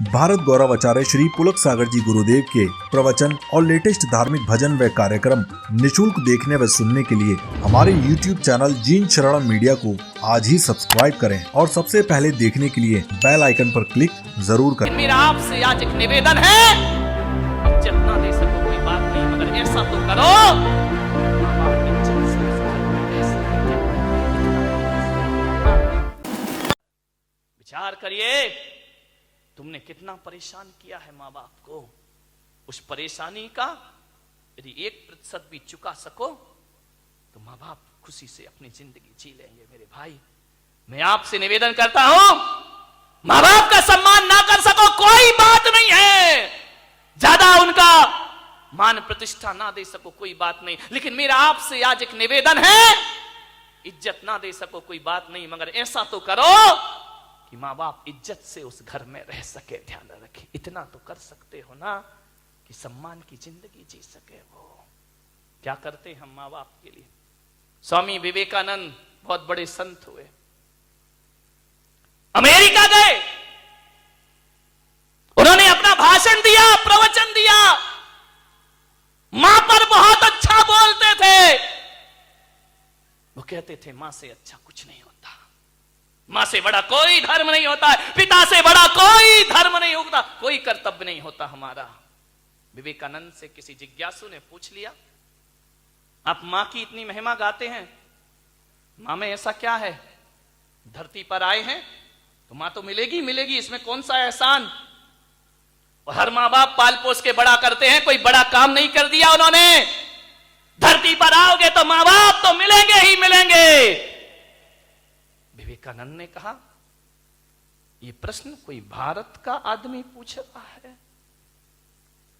भारत गौरव आचार्य श्री पुलक सागर जी गुरुदेव के प्रवचन और लेटेस्ट धार्मिक भजन व कार्यक्रम निशुल्क देखने व सुनने के लिए हमारे YouTube चैनल जीन शरणम मीडिया को आज ही सब्सक्राइब करें और सबसे पहले देखने के लिए बेल आइकन पर क्लिक जरूर करें। मेरा आपसे आज एक निवेदन है, जितना दे सको कोई बात नहीं, मगर ऐसा तो करो विचार करिए, तुमने कितना परेशान किया है माँ बाप को। उस परेशानी का यदि 1% भी चुका सको तो माँ बाप खुशी से अपनी जिंदगी जी लेंगे। मेरे भाई, मैं आपसे निवेदन करता हूं, माँ बाप का सम्मान ना कर सको कोई बात नहीं है, ज्यादा उनका मान प्रतिष्ठा ना दे सको कोई बात नहीं, लेकिन मेरा आपसे आज एक निवेदन है, इज्जत ना दे सको कोई बात नहीं, मगर ऐसा तो करो कि माँ बाप इज्जत से उस घर में रह सके। ध्यान रखें, इतना तो कर सकते हो ना कि सम्मान की जिंदगी जी सके। वो क्या करते हम माँ बाप के लिए। स्वामी विवेकानंद बहुत बड़े संत हुए, अमेरिका गए, उन्होंने अपना भाषण दिया, प्रवचन दिया, मां पर बहुत अच्छा बोलते थे। वो कहते थे मां से अच्छा कुछ नहीं होता, मां से बड़ा कोई धर्म नहीं होता, पिता से बड़ा कोई धर्म नहीं होता, कोई कर्तव्य नहीं होता हमारा। विवेकानंद से किसी जिज्ञासु ने पूछ लिया, आप मां की इतनी महिमा गाते हैं, मां में ऐसा क्या है, धरती पर आए हैं तो मां तो मिलेगी मिलेगी, इसमें कौन सा एहसान। और हर मां बाप पाल पोस के बड़ा करते हैं, कोई बड़ा काम नहीं कर दिया उन्होंने। धरती पर आओगे तो मां बाप तो मिलेंगे ही मिलेंगे। विवेकानंद ने कहा, यह प्रश्न कोई भारत का आदमी पूछ रहा है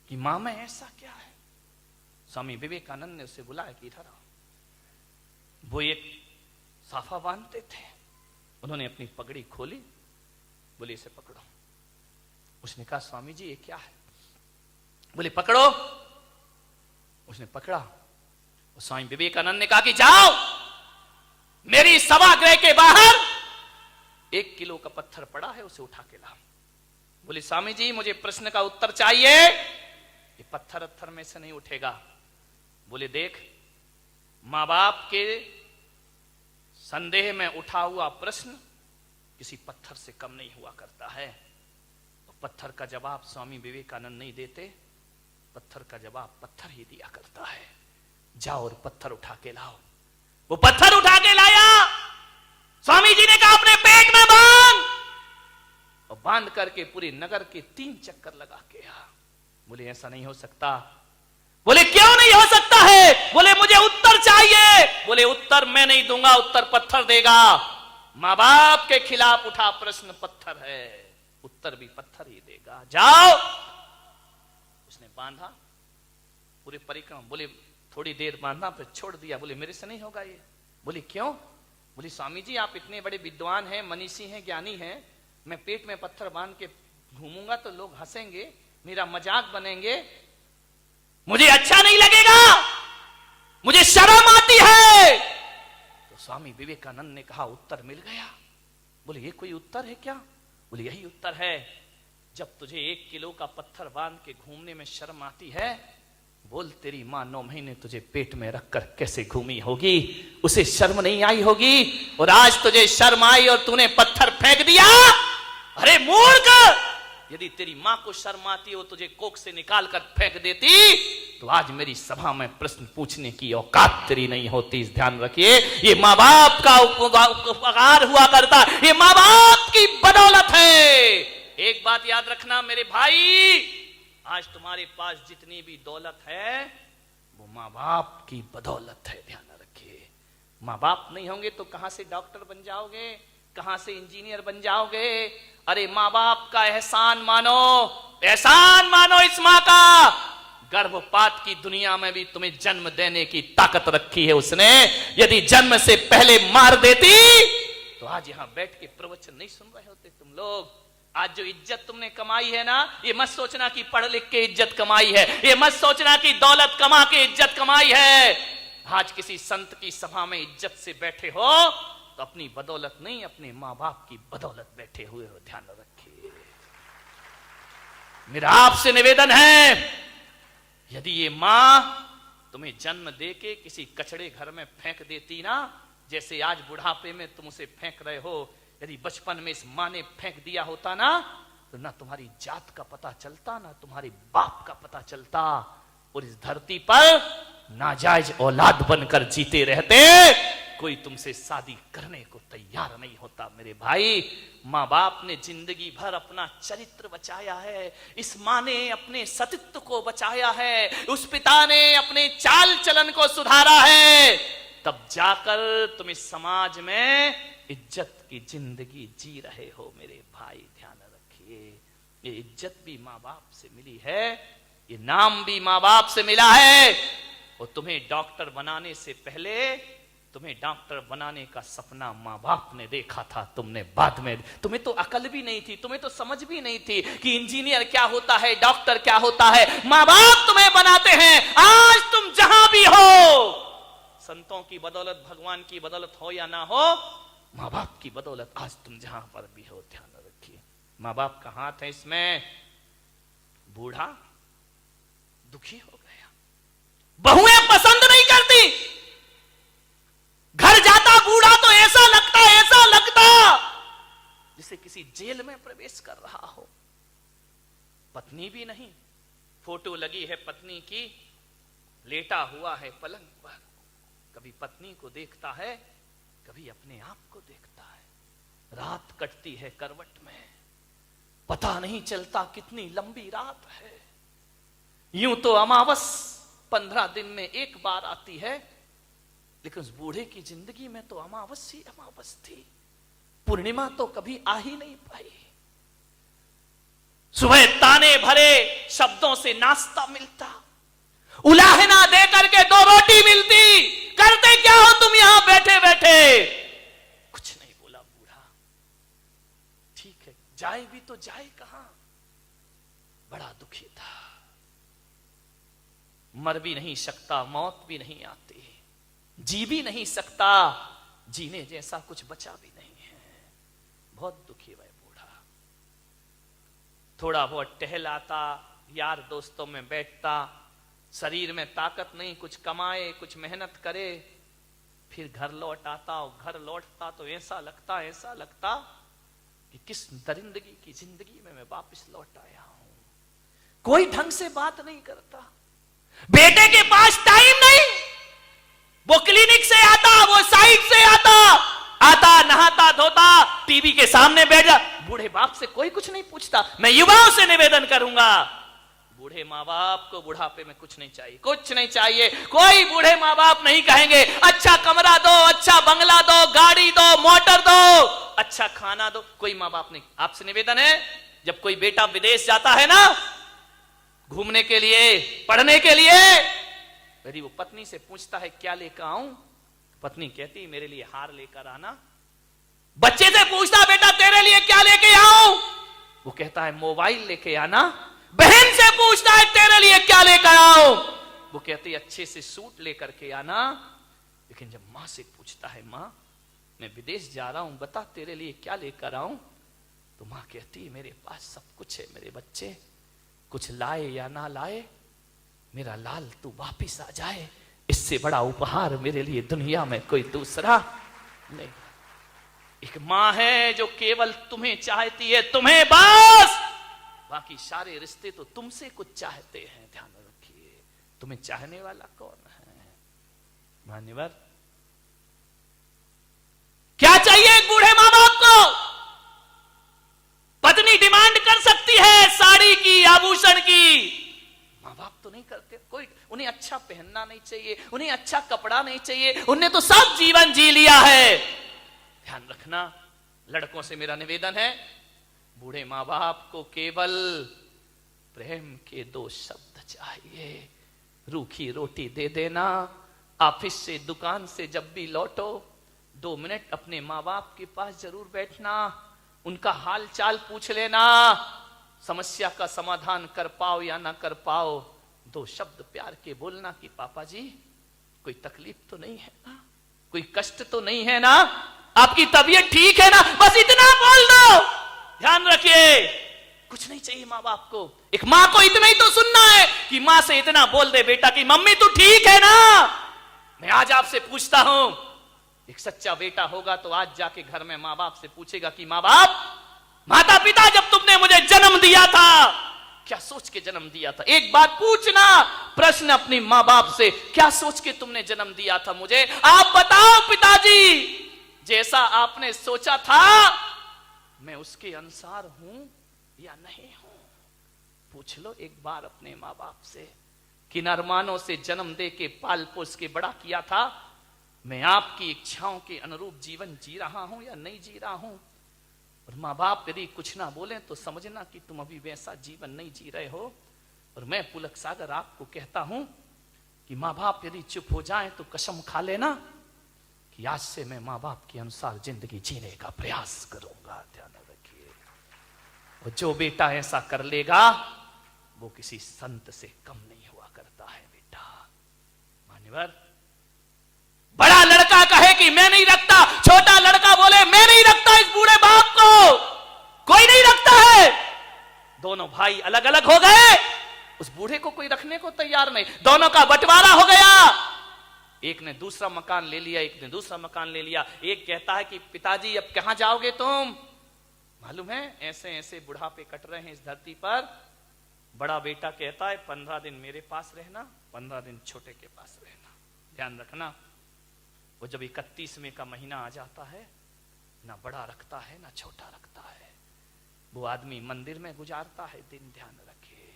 कि मां में ऐसा क्या है। स्वामी विवेकानंद ने उसे बुलाया कि इधर आओ। वो एक साफा बांधते थे, उन्होंने अपनी पगड़ी खोली, बोले इसे पकड़ो। उसने कहा स्वामी जी ये क्या है। बोले पकड़ो। उसने पकड़ा। और स्वामी विवेकानंद ने कहा कि जाओ मेरी सभागृह के बाहर 1 किलो का पत्थर पड़ा है, उसे उठा के लाओ। बोले स्वामी जी मुझे प्रश्न का उत्तर चाहिए, ये पत्थर अत्थर में से नहीं उठेगा। बोले देख, मां बाप के संदेह में उठा हुआ प्रश्न किसी पत्थर से कम नहीं हुआ करता है। तो पत्थर का जवाब स्वामी विवेकानंद नहीं देते, पत्थर का जवाब पत्थर ही दिया करता है। जाओ और पत्थर उठा के लाओ। वो पत्थर उठा के लाया। स्वामी जी ने कहा अपने पेट में बांध, और बांध करके पूरे नगर के 3 चक्कर लगा के आ। बोले ऐसा नहीं हो सकता। बोले क्यों नहीं हो सकता है। बोले मुझे उत्तर चाहिए। बोले उत्तर मैं नहीं दूंगा, उत्तर पत्थर देगा। मां बाप के खिलाफ उठा प्रश्न पत्थर है, उत्तर भी पत्थर ही देगा। जाओ। उसने बांधा पूरे परिक्रमा। बोले थोड़ी देर बांधा फिर छोड़ दिया। बोले मेरे से नहीं होगा ये। बोले क्यों। बोले स्वामी जी आप इतने बड़े विद्वान हैं, मनीषी हैं, ज्ञानी हैं, मैं पेट में पत्थर बांध के घूमूंगा तो लोग हंसेंगे, मेरा मजाक बनेंगे, मुझे अच्छा नहीं लगेगा, मुझे शर्म आती है। तो स्वामी विवेकानंद ने कहा उत्तर मिल गया। बोले ये कोई उत्तर है क्या। बोले यही उत्तर है। जब तुझे 1 किलो का पत्थर बांध के घूमने में शर्म आती है, बोल तेरी मां 9 महीने तुझे पेट में रखकर कैसे घूमी होगी, उसे शर्म नहीं आई होगी। और आज तुझे शर्म आई और तूने पत्थर फेंक दिया। अरे मूर्ख, यदि तेरी मां को शर्म आती हो तुझे कोख से निकाल कर फेंक देती तो आज मेरी सभा में प्रश्न पूछने की औकात तेरी नहीं होती। ध्यान रखिए, ये मां बाप का उपकार हुआ करता, ये मां बाप की बदौलत है। एक बात याद रखना मेरे भाई, आज तुम्हारे पास जितनी भी दौलत है वो मां बाप की बदौलत है। ध्यान रखिए, मां बाप नहीं होंगे तो कहां से डॉक्टर बन जाओगे, कहां से इंजीनियर बन जाओगे। अरे मां बाप का एहसान मानो, एहसान मानो इस मां का। गर्भपात की दुनिया में भी तुम्हें जन्म देने की ताकत रखी है उसने। यदि जन्म से पहले मार देती तो आज यहां बैठ के प्रवचन नहीं सुन रहे होते तुम लोग। आज जो इज्जत तुमने कमाई है ना, ये मत सोचना कि पढ़ लिख के इज्जत कमाई है, ये मत सोचना कि दौलत कमा के इज्जत कमाई है। आज किसी संत की सभा में इज्जत से बैठे हो तो अपनी बदौलत नहीं, अपने मां बाप की बदौलत बैठे हुए हो। ध्यान रखिए। मेरा आपसे निवेदन है, यदि ये मां तुम्हें जन्म देके किसी कचड़े घर में फेंक देती ना, जैसे आज बुढ़ापे में तुम उसे फेंक रहे हो, यदि बचपन में इस मां ने फेंक दिया होता ना, तो ना तुम्हारी जात का पता चलता, ना तुम्हारे बाप का पता चलता, और इस धरती पर नाजायज औलाद बनकर जीते रहते। कोई तुमसे शादी करने को तैयार नहीं होता मेरे भाई। माँ बाप ने जिंदगी भर अपना चरित्र बचाया है, इस माँ ने अपने सतीत्व को बचाया है, उस पिता ने अपने चाल चलन को सुधारा है, तब जाकर तुम इस समाज में इज्जत की जिंदगी जी रहे हो मेरे भाई। ध्यान रखिए, ये इज्जत भी माँ बाप से मिली है, ये नाम भी माँ बाप से मिला है, और तुम्हें डॉक्टर बनाने से पहले तुम्हें डॉक्टर बनाने का सपना माँ बाप ने देखा था, तुमने बाद में, तुम्हें तो अकल भी नहीं थी, तुम्हें तो समझ भी नहीं थी कि इंजीनियर क्या होता है, डॉक्टर क्या होता है। माँ बाप तुम्हें बनाते हैं। आज तुम जहां भी हो, संतों की बदौलत, भगवान की बदौलत हो या ना हो, माँ बाप की बदौलत आज तुम जहां पर भी हो, ध्यान रखिए। माँ बाप का हाथ है इसमें। बूढ़ा दुखी हो गया, बहुएं पसंद नहीं करती, घर जाता बूढ़ा तो ऐसा लगता जैसे किसी जेल में प्रवेश कर रहा हो। पत्नी भी नहीं, फोटो लगी है पत्नी की, लेटा हुआ है पलंग पर, कभी पत्नी को देखता है, कभी अपने आप को देखता है। रात कटती है करवट में, पता नहीं चलता कितनी लंबी रात है। यूं तो अमावस 15 दिन में एक बार आती है, लेकिन उस बूढ़े की जिंदगी में तो अमावस ही अमावस थी, पूर्णिमा तो कभी आ ही नहीं पाई। सुबह ताने भरे शब्दों से नाश्ता मिलता, उलाहना दे करके 2 रोटी मिलती, करते क्या हो तुम यहां बैठे बैठे? कुछ नहीं बोला बूढ़ा। ठीक है, जाए भी तो जाए कहां? बड़ा दुखी था, मर भी नहीं सकता, मौत भी नहीं आती, जी भी नहीं सकता, जीने जैसा कुछ बचा भी नहीं है। बहुत दुखी हुआ बूढ़ा। थोड़ा बहुत टहलाता, यार दोस्तों में बैठता, शरीर में ताकत नहीं, कुछ कमाए, कुछ मेहनत करे, फिर घर लौट आता, और घर लौटता तो ऐसा लगता कि किस दरिंदगी की जिंदगी में मैं वापस लौट आया हूं। कोई ढंग से बात नहीं करता, बेटे के पास टाइम नहीं, वो क्लिनिक से आता, वो साइट से आता, नहाता धोता, टीवी के सामने बैठ जा। बूढ़े बाप से कोई कुछ नहीं पूछता। मैं युवाओं से निवेदन करूंगा, बूढ़े माँ बाप को बुढ़ापे में कुछ नहीं चाहिए, कुछ नहीं चाहिए। कोई बूढ़े माँ बाप नहीं कहेंगे अच्छा कमरा दो, अच्छा बंगला दो, गाड़ी दो, मोटर दो, अच्छा खाना दो, कोई माँ बाप नहीं। आपसे निवेदन है, जब कोई बेटा विदेश जाता है ना घूमने के लिए, पढ़ने के लिए, यदि वो पत्नी से पूछता है क्या लेकर आऊं, पत्नी कहती मेरे लिए हार लेकर आना। बच्चे से पूछता बेटा तेरे लिए क्या लेके आऊं, वो कहता है मोबाइल लेके आना। बहन से पूछता है तेरे लिए क्या लेकर आऊं, वो कहती अच्छे से सूट लेकर के आना। लेकिन जब मां से पूछता है मां मैं विदेश जा रहा हूं, बता तेरे लिए क्या लेकर आऊं, तो मां कहती मेरे पास सब कुछ है मेरे बच्चे, कुछ लाए या ना लाए, मेरा लाल तू वापिस आ जाए, इससे बड़ा उपहार मेरे लिए दुनिया में कोई दूसरा नहीं। एक मां है जो केवल तुम्हें चाहती है, तुम्हें बस, बाकी सारे रिश्ते तो तुमसे कुछ चाहते हैं। ध्यान रखिए, तुम्हें चाहने वाला कौन है? मान्यवर, क्या चाहिए एक बूढ़े मां बाप को? पत्नी डिमांड कर सकती है साड़ी की, आभूषण की, माँ बाप तो नहीं करते। कोई उन्हें अच्छा पहनना नहीं चाहिए, उन्हें अच्छा कपड़ा नहीं चाहिए, उन्हें तो सब जीवन जी लिया है। ध्यान रखना, लड़कों से मेरा निवेदन है, बूढ़े माँ बाप को केवल प्रेम के 2 शब्द चाहिए। रूखी रोटी दे देना, ऑफिस से दुकान से जब भी लौटो 2 मिनट अपने माँ बाप के पास जरूर बैठना, उनका हाल चाल पूछ लेना, समस्या का समाधान कर पाओ या ना कर पाओ 2 शब्द प्यार के बोलना कि पापा जी कोई तकलीफ तो नहीं है ना, कोई कष्ट तो नहीं है ना, आपकी तबीयत ठीक है ना, बस इतना बोल दो। ध्यान रखिए, कुछ कुछ नहीं चाहिए माँ बाप को। एक माँ को इतना ही तो सुनना है कि माँ से इतना बोल दे बेटा कि मम्मी तू ठीक है ना। मैं आज आपसे पूछता हूं, एक सच्चा बेटा होगा तो आज जाके घर में माँ बाप से पूछेगा कि माँ बाप, माता पिता, जब तुमने मुझे जन्म दिया था क्या सोच के जन्म दिया था? एक बात पूछना प्रश्न अपनी माँ बाप से, क्या सोच के तुमने जन्म दिया था मुझे? आप बताओ पिताजी, जैसा आपने सोचा था मैं उसके अनुसार हूं या नहीं हूं? पूछ लो एक बार अपने माँ बाप से। किन अरमानों से जन्म दे के पाल पोस के बड़ा किया था, मैं आपकी इच्छाओं के अनुरूप जीवन जी रहा हूं या नहीं जी रहा हूं? और माँ बाप यदि कुछ ना बोले तो समझना कि तुम अभी वैसा जीवन नहीं जी रहे हो। और मैं पुलक सागर आपको कहता हूं कि माँ बाप यदि चुप हो जाए तो कसम खा लेना कि आज से मैं माँ बाप के अनुसार जिंदगी जीने का प्रयास करूंगा। ध्यान रखिए, और जो बेटा ऐसा कर लेगा वो किसी संत से कम नहीं हुआ करता है बेटा। मान्यवर, बड़ा लड़का कहे कि मैं नहीं रखता, छोटा लड़का बोले मैं नहीं रखता इस बूढ़े बाप को, कोई नहीं रखता है। दोनों भाई अलग अलग हो गए, उस बूढ़े को कोई रखने को तैयार नहीं, दोनों का बंटवारा हो गया। एक ने दूसरा मकान ले लिया, एक ने दूसरा मकान ले लिया। एक कहता है कि पिताजी अब कहां जाओगे तुम? मालूम है ऐसे ऐसे बुढ़ापे कट रहे हैं इस धरती पर। बड़ा बेटा कहता है 15 दिन मेरे पास रहना, 15 दिन छोटे के पास रहना। ध्यान रखना, वो जब 31वें का महीना आ जाता है, ना बड़ा रखता है ना छोटा रखता है, वो आदमी मंदिर में गुजारता है दिन। ध्यान रखिए,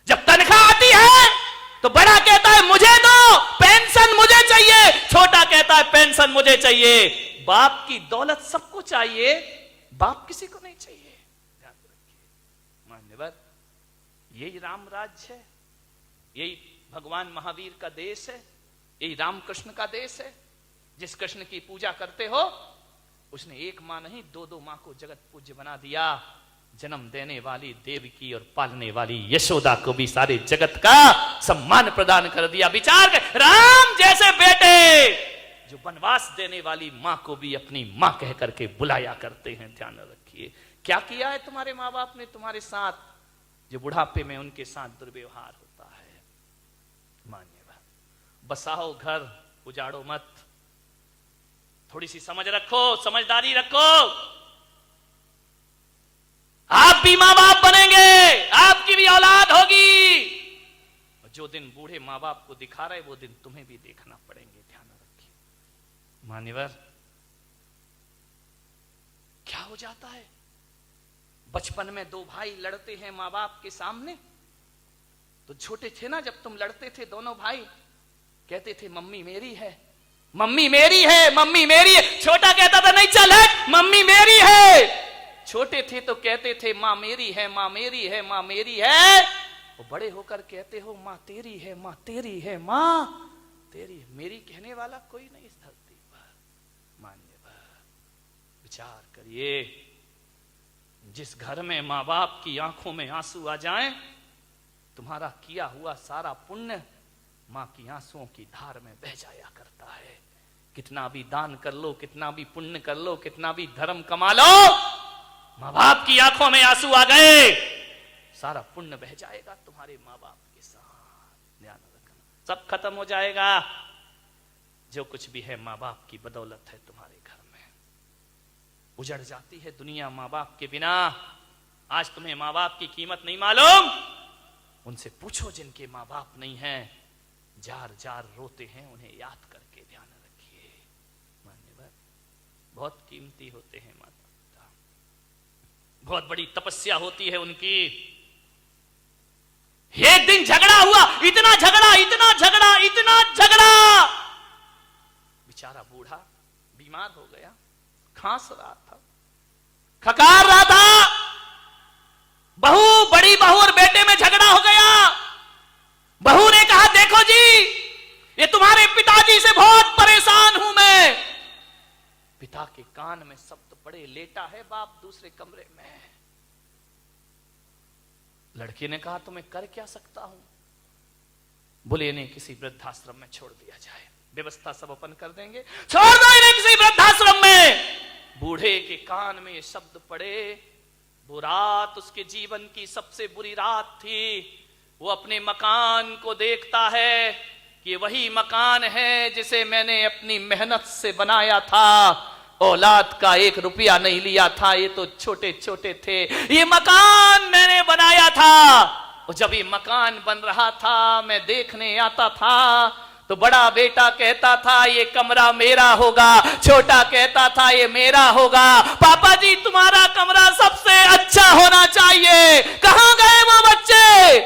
जब तनख्वाह आती है तो बड़ा कहता है मुझे दो, पेंशन मुझे चाहिए, छोटा कहता है पेंशन मुझे चाहिए। बाप की दौलत सबको चाहिए, बाप किसी को नहीं चाहिए। ध्यान रखिए मान्यवर, यही राम राज्य है, यही भगवान महावीर का देश है, यही रामकृष्ण का देश है। जिस कृष्ण की पूजा करते हो उसने एक मां नहीं दो दो मां को जगत पूज्य बना दिया। जन्म देने वाली देवकी और पालने वाली यशोदा को भी सारे जगत का सम्मान प्रदान कर दिया। विचार कर, राम जैसे बेटे जो वनवास देने वाली मां को भी अपनी मां कह करके बुलाया करते हैं। ध्यान रखिए, क्या किया है तुम्हारे माँ बाप ने तुम्हारे साथ, जो बुढ़ापे में उनके साथ दुर्व्यवहार होता है। मान्यवर, बसाओ घर, उजाड़ो मत। थोड़ी सी समझ रखो, समझदारी रखो। आप भी मां बाप बनेंगे, आपकी भी औलाद होगी। और जो दिन बूढ़े मां बाप को दिखा रहे वो दिन तुम्हें भी देखना पड़ेंगे। ध्यान रखिए मान्यवर, क्या हो जाता है बचपन में दो भाई लड़ते हैं मां बाप के सामने। तो छोटे थे ना जब तुम लड़ते थे दोनों भाई, कहते थे मम्मी मेरी है, मम्मी मेरी है, मम्मी मेरी है। छोटा कहता था नहीं चल हट, मम्मी मेरी है। छोटे थे तो कहते थे मां मेरी है, मां मेरी है, मां मेरी है। वो बड़े होकर कहते हो मां तेरी है, मां तेरी है, मां तेरी है। मेरी कहने वाला कोई नहीं इस धरती पर। मान्यवर, विचार करिए, जिस घर में मां बाप की आंखों में आंसू आ जाएं, तुम्हारा किया हुआ सारा पुण्य मां की आंसुओं की धार में बह जाया करता है। कितना भी दान कर लो, कितना भी पुण्य कर लो, कितना भी धर्म कमा लो, मां बाप की आंखों में आंसू आ गए, सारा पुण्य बह जाएगा तुम्हारे मां बाप के साथ। ध्यान रखना, सब खत्म हो जाएगा। जो कुछ भी है मां बाप की बदौलत है तुम्हारे घर में। उजड़ जाती है दुनिया मां बाप के बिना। आज तुम्हें मां बाप की कीमत नहीं मालूम, उनसे पूछो जिनके मां बाप नहीं है, जार जार रोते हैं उन्हें याद करके। ध्यान रखिए मान्यवर, बहुत कीमती होते हैं माता पिता, बहुत बड़ी तपस्या होती है उनकी। एक दिन झगड़ा हुआ, इतना झगड़ा, इतना झगड़ा, इतना झगड़ा, बेचारा बूढ़ा बीमार हो गया, खांस रहा था, खकार रहा था। बहू, बड़ी बहू और बेटे में झगड़ा हो गया। बहू ने कहा देखो जी, ये तुम्हारे पिताजी से बहुत परेशान हूं मैं। पिता के कान में शब्द पड़े, लेटा है बाप दूसरे कमरे में। लड़की ने कहा तो मैं कर क्या सकता हूं? बोले इन्हें किसी वृद्धाश्रम में छोड़ दिया जाए, व्यवस्था सब अपन कर देंगे, छोड़ दो इन्हें किसी वृद्धाश्रम में। बूढ़े के कान में ये शब्द पड़े, वो रात उसके जीवन की सबसे बुरी रात थी। वो अपने मकान को देखता है कि वही मकान है जिसे मैंने अपनी मेहनत से बनाया था। औलाद का 1 रुपया नहीं लिया था, ये तो छोटे छोटे थे। ये मकान मैंने बनाया था। और जब ये मकान बन रहा था, मैं देखने आता था, तो बड़ा बेटा कहता था ये कमरा मेरा होगा, छोटा कहता था ये मेरा होगा। पापा जी तुम्हारा कमरा सबसे अच्छा होना चाहिए। कहां गए वो बच्चे?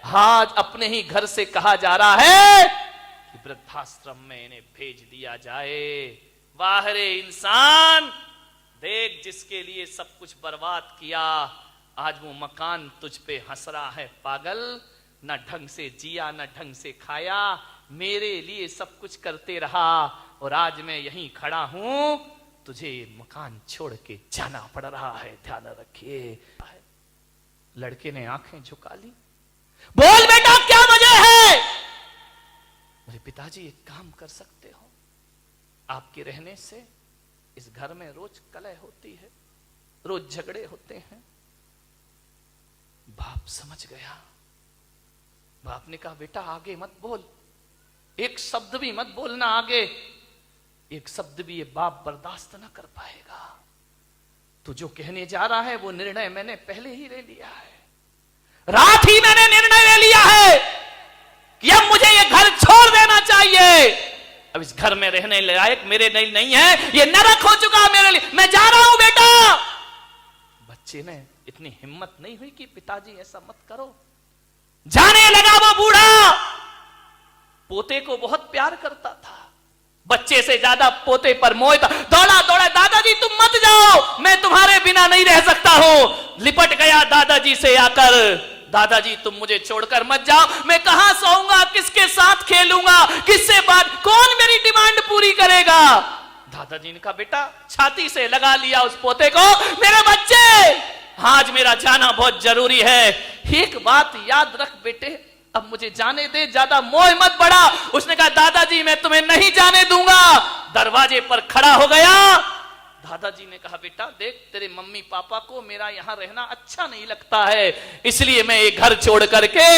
आज अपने ही घर से कहा जा रहा है कि वृद्धाश्रम में इन्हें भेज दिया जाए। वाह रे इंसान, देख जिसके लिए सब कुछ बर्बाद किया, आज वो मकान तुझ पे हंस रहा है। पागल, न ढंग से जिया न ढंग से खाया, मेरे लिए सब कुछ करते रहा, और आज मैं यहीं खड़ा हूं, तुझे मकान छोड़ के जाना पड़ रहा है। ध्यान रखिए। लड़के ने आंखें झुका ली। बोल बेटा क्या वजह है? मेरे पिताजी एक काम कर सकते हो, आपके रहने से इस घर में रोज कलह होती है, रोज झगड़े होते हैं। बाप समझ गया। बाप ने कहा बेटा आगे मत बोल, एक शब्द भी मत बोलना आगे। एक शब्द भी ये बाप बर्दाश्त ना कर पाएगा। तू जो कहने जा रहा है वो निर्णय मैंने पहले ही ले लिया है। रात ही मैंने निर्णय ले लिया है कि अब मुझे ये घर छोड़ देना चाहिए। अब इस घर में रहने लायक मेरे नहीं है, ये नरक हो चुका मेरे लिए, मैं जा रहा हूं बेटा। बच्चे ने इतनी हिम्मत नहीं हुई कि पिताजी ऐसा मत करो। जाने लगा वो बूढ़ा। पोते को बहुत प्यार करता था, बच्चे से ज्यादा पोते पर मोह था। दौड़ा दौड़ा, दादाजी तुम मत जाओ, मैं तुम्हारे बिना नहीं रह सकता हूं। लिपट गया दादाजी से आकर, दादाजी तुम मुझे छोड़कर मत जाओ, मैं कहां सोऊंगा, किसके साथ खेलूंगा, किससे बात, कौन मेरी डिमांड पूरी करेगा? दादाजी ने कहा बेटा, छाती से लगा लिया उस पोते को, मेरे बच्चे आज मेरा जाना बहुत जरूरी है। एक बात याद रख बेटे, अब मुझे जाने दे, ज्यादा मोह मत बढ़ा। उसने कहा दादाजी मैं तुम्हें नहीं जाने दूंगा। दरवाजे पर खड़ा हो गया। दादाजी ने कहा बेटा देख, तेरे मम्मी पापा को मेरा यहां रहना अच्छा नहीं लगता है, इसलिए मैं ये घर छोड़ करके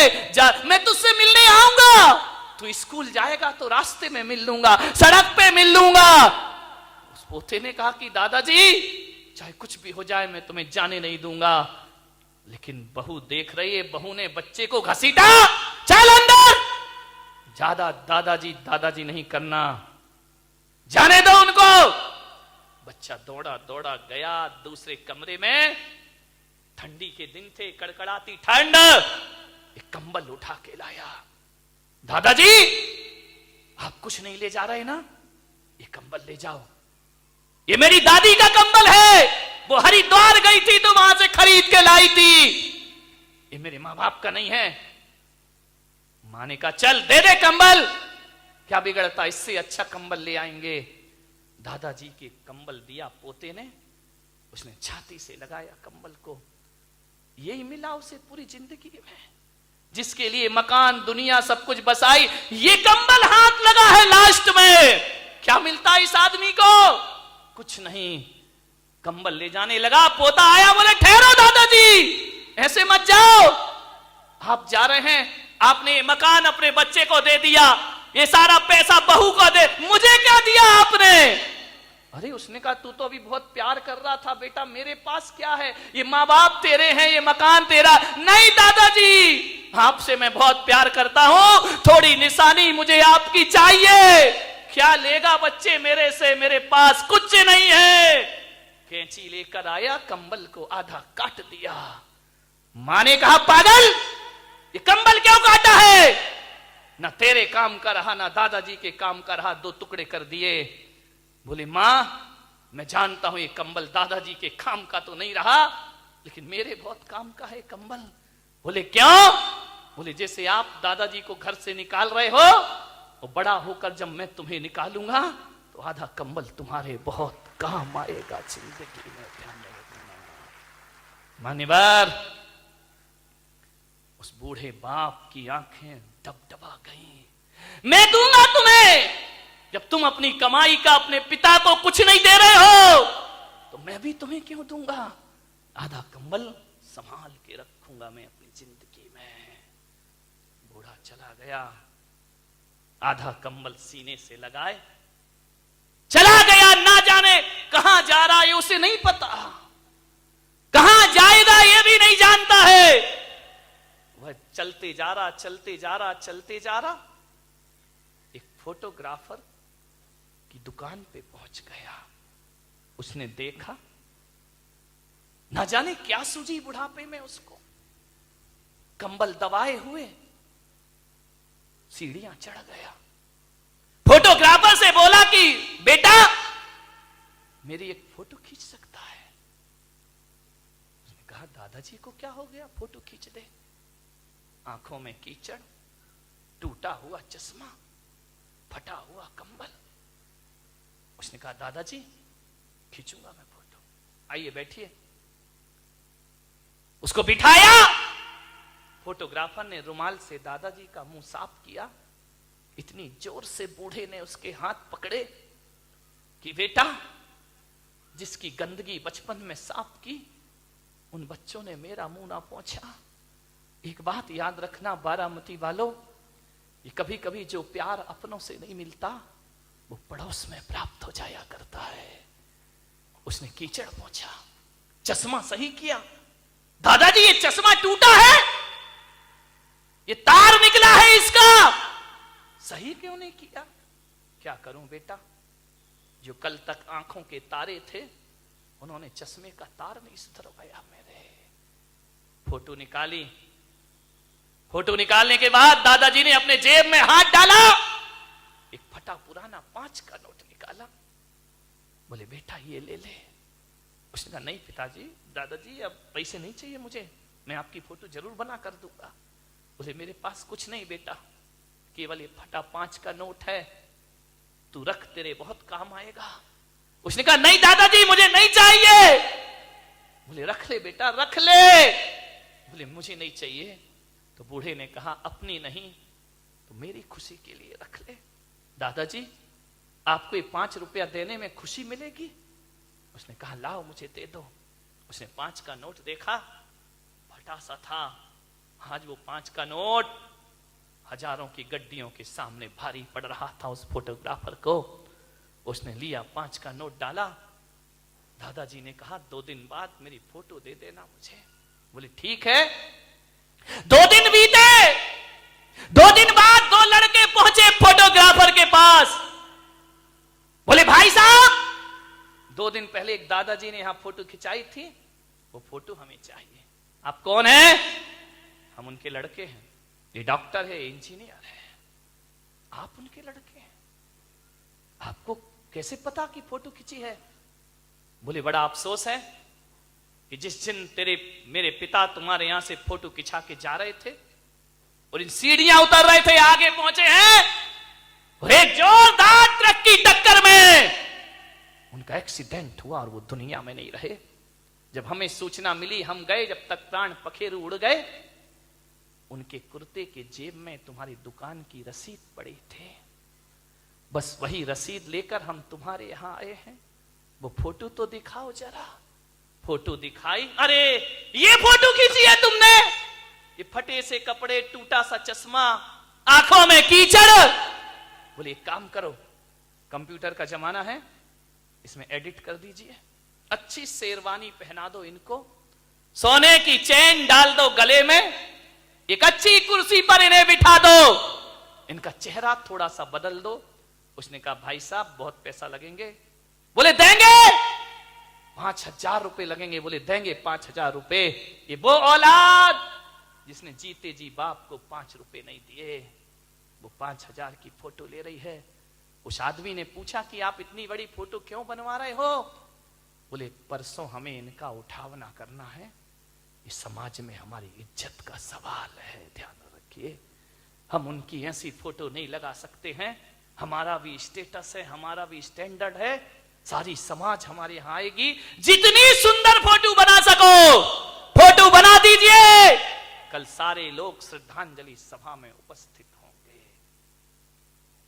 मैं तुझसे मिलने आऊंगा। तू स्कूल जाएगा तो रास्ते में मिल लूंगा, सड़क पे मिल लूंगा। उस पोते ने कहा कि दादाजी चाहे कुछ भी हो जाए मैं तुम्हें जाने नहीं दूंगा। लेकिन बहू देख रही है, बहू ने बच्चे को घसीटा, चल अंदर। ज्यादा दादाजी नहीं करना, जाने दो उनको। बच्चा दौड़ा दौड़ा गया दूसरे कमरे में। ठंडी के दिन थे, कड़कड़ाती ठंड। एक कंबल उठा के लाया। दादाजी आप कुछ नहीं ले जा रहे ना, ये कंबल ले जाओ, ये मेरी दादी का कंबल है, वो हरिद्वार गई थी तो वहां से खरीद के लाई थी, ये मेरे मां बाप का नहीं है। मां ने कहा चल दे दे कंबल, क्या बिगड़ता, इससे अच्छा कंबल ले आएंगे। दादाजी के कंबल दिया पोते ने, उसने छाती से लगाया कंबल को। यही मिला उसे पूरी जिंदगी में, जिसके लिए मकान दुनिया सब कुछ बसाई, ये कंबल हाथ लगा है लास्ट में। क्या मिलता है इस आदमी को? कुछ नहीं। कंबल ले जाने लगा, पोता आया, बोले ठहरो दादाजी, ऐसे मत जाओ, आप जा रहे हैं, आपने मकान अपने बच्चे को दे दिया, ये सारा पैसा बहू को दे, मुझे क्या दिया आपने? अरे उसने कहा तू तो अभी बहुत प्यार कर रहा था बेटा, मेरे पास क्या है, ये माँ बाप तेरे हैं, ये मकान तेरा। नहीं दादाजी, आपसे मैं बहुत प्यार करता हूं, थोड़ी निशानी मुझे आपकी चाहिए। क्या लेगा बच्चे मेरे से, मेरे पास कुछ नहीं है। कैंची लेकर आया, कंबल को आधा काट दिया। मां ने कहा पागल, ये कंबल क्यों काटा है? ना तेरे काम का रहा ना दादाजी के काम का रहा, दो टुकड़े कर दिए। बोले मां मैं जानता हूं ये कंबल दादाजी के काम का तो नहीं रहा, लेकिन मेरे बहुत काम का है कंबल। बोले क्यों? बोले जैसे आप दादाजी को घर से निकाल रहे हो, और बड़ा होकर जब मैं तुम्हें निकालूंगा तो आधा कंबल तुम्हारे बहुत काम आएगा जिंदगी में, ध्यान रखना। मान्यवर, उस बूढ़े बाप की आंखें डबडबा गईं। मैं दूंगा तुम्हें, जब तुम अपनी कमाई का अपने पिता को कुछ नहीं दे रहे हो, तो मैं भी तुम्हें क्यों दूंगा? आधा कंबल संभाल के रखूंगा मैं अपनी जिंदगी में। बूढ़ा चला गया, आधा कंबल सीने से लगाए चला गया। ना जाने कहां जा रहा है उसे नहीं पता, कहां जाएगा ये भी नहीं जानता है। वह चलते जा रहा, चलते जा रहा, चलते जा रहा, एक फोटोग्राफर की दुकान पे पहुंच गया। उसने देखा, ना जाने क्या सूझी बुढ़ापे में उसको, कंबल दबाए हुए सीढ़ियां चढ़ गया। फोटोग्राफर से बोला कि बेटा मेरी एक फोटो खींच सकता है? उसने कहा दादाजी को क्या हो गया, फोटो खींच दे। आंखों में कीचड़, टूटा हुआ चश्मा, फटा हुआ कंबल। उसने कहा दादाजी खींचूंगा मैं फोटो, आइए बैठिए। उसको बिठाया। फोटोग्राफर ने रुमाल से दादाजी का मुंह साफ किया। इतनी जोर से बूढ़े ने उसके हाथ पकड़े कि बेटा जिसकी गंदगी बचपन में साफ की, उन बच्चों ने मेरा मुंह ना पोंछा। एक बात याद रखना बारामती वालों, ये कभी कभी जो प्यार अपनों से नहीं मिलता वो पड़ोस में प्राप्त हो जाया करता है। उसने कीचड़ पोंछा, चश्मा सही किया। दादाजी ये चश्मा टूटा है, ये तार निकला है इसका, सही क्यों नहीं किया? क्या करूं बेटा, जो कल तक आंखों के तारे थे उन्होंने चश्मे का तार नहीं सुधरवाया मेरे। फोटो निकाली। फोटो निकालने के बाद दादाजी ने अपने जेब में हाथ डाला, एक फटा पुराना 5 का नोट निकाला। बोले बेटा ये ले ले। उसने कहा नहीं पिताजी, दादाजी अब पैसे नहीं चाहिए मुझे, मैं आपकी फोटो जरूर बना कर दूंगा। बोले मेरे पास कुछ नहीं बेटा, केवल ये फटा 5 का नोट है, तू रख, तेरे बहुत काम आएगा। उसने कहा नहीं दादाजी मुझे नहीं चाहिए। बोले रख ले बेटा रख ले। बोले मुझे नहीं चाहिए। तो बूढ़े ने कहा अपनी नहीं तो मेरी खुशी के लिए रख ले। दादाजी आपको ये 5 रुपया देने में खुशी मिलेगी? उसने कहा लाओ मुझे दे दो। उसने 5 का नोट देखा, फटा सा था। आज वो 5 का नोट हजारों की गड्डियों के सामने भारी पड़ रहा था उस फोटोग्राफर को। उसने लिया 5 का नोट डाला। दादाजी ने कहा 2 दिन बाद मेरी फोटो दे देना मुझे। बोले ठीक है। 2 दिन बीते। 2 दिन बाद 2 लड़के पहुंचे फोटोग्राफर के पास। बोले भाई साहब 2 दिन पहले एक दादाजी ने यहां फोटो खिंचाई थी, वो फोटो हमें चाहिए। आप कौन हैं? हम उनके लड़के हैं। ये डॉक्टर है, इंजीनियर है। आप उनके लड़के हैं, आपको कैसे पता कि फोटो खिंची है? बोले बड़ा अफसोस है कि जिस दिन मेरे पिता तुम्हारे यहां से फोटो खिंचा के जा रहे थे और इन सीढ़ियां उतर रहे थे, आगे पहुंचे हैं और एक जोरदार ट्रक की टक्कर में उनका एक्सीडेंट हुआ और वो दुनिया में नहीं रहे। जब हमें सूचना मिली हम गए, जब तक प्राण पखेरु उड़ गए, उनके कुर्ते के जेब में तुम्हारी दुकान की रसीद पड़ी थी। बस वही रसीद लेकर हम तुम्हारे यहां आए हैं। वो फोटो तो दिखाओ जरा। फोटो दिखाई। अरे ये फोटो खींची है तुमने? ये फटे से कपड़े, टूटा सा चश्मा, आंखों में कीचड़। बोले एक काम करो, कंप्यूटर का जमाना है, इसमें एडिट कर दीजिए, अच्छी शेरवानी पहना दो इनको, सोने की चेन डाल दो गले में, एक अच्छी कुर्सी पर इन्हें बिठा दो, इनका चेहरा थोड़ा सा बदल दो। उसने कहा भाई साहब बहुत पैसा लगेंगे। बोले देंगे। 5,000 रुपए लगेंगे। बोले देंगे 5,000 रुपए। ये वो औलाद जिसने जीते जी बाप को 5 रुपए नहीं दिए, वो 5,000 की फोटो ले रही है। उस आदमी ने पूछा कि आप इतनी बड़ी फोटो क्यों बनवा रहे हो? बोले परसों हमें इनका उठावना करना है, इस समाज में हमारी इज्जत का सवाल है, ध्यान रखिए। हम उनकी ऐसी फोटो नहीं लगा सकते हैं, हमारा भी स्टेटस है, हमारा भी स्टैंडर्ड है। सारी समाज हमारे यहां आएगी। जितनी सुंदर फोटो बना सको फोटो बना दीजिए। कल सारे लोग श्रद्धांजलि सभा में उपस्थित होंगे।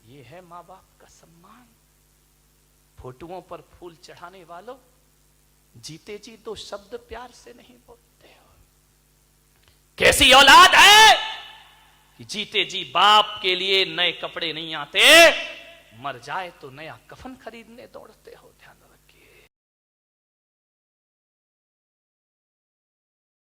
ये है मां बाप का सम्मान। फोटोओं पर फूल चढ़ाने वालों, जीते जी दो शब्द प्यार से नहीं बोलते हो। कैसी औलाद है कि जीते जी बाप के लिए नए कपड़े नहीं आते, मर जाए तो नया कफन खरीदने दौड़ते हो। ध्यान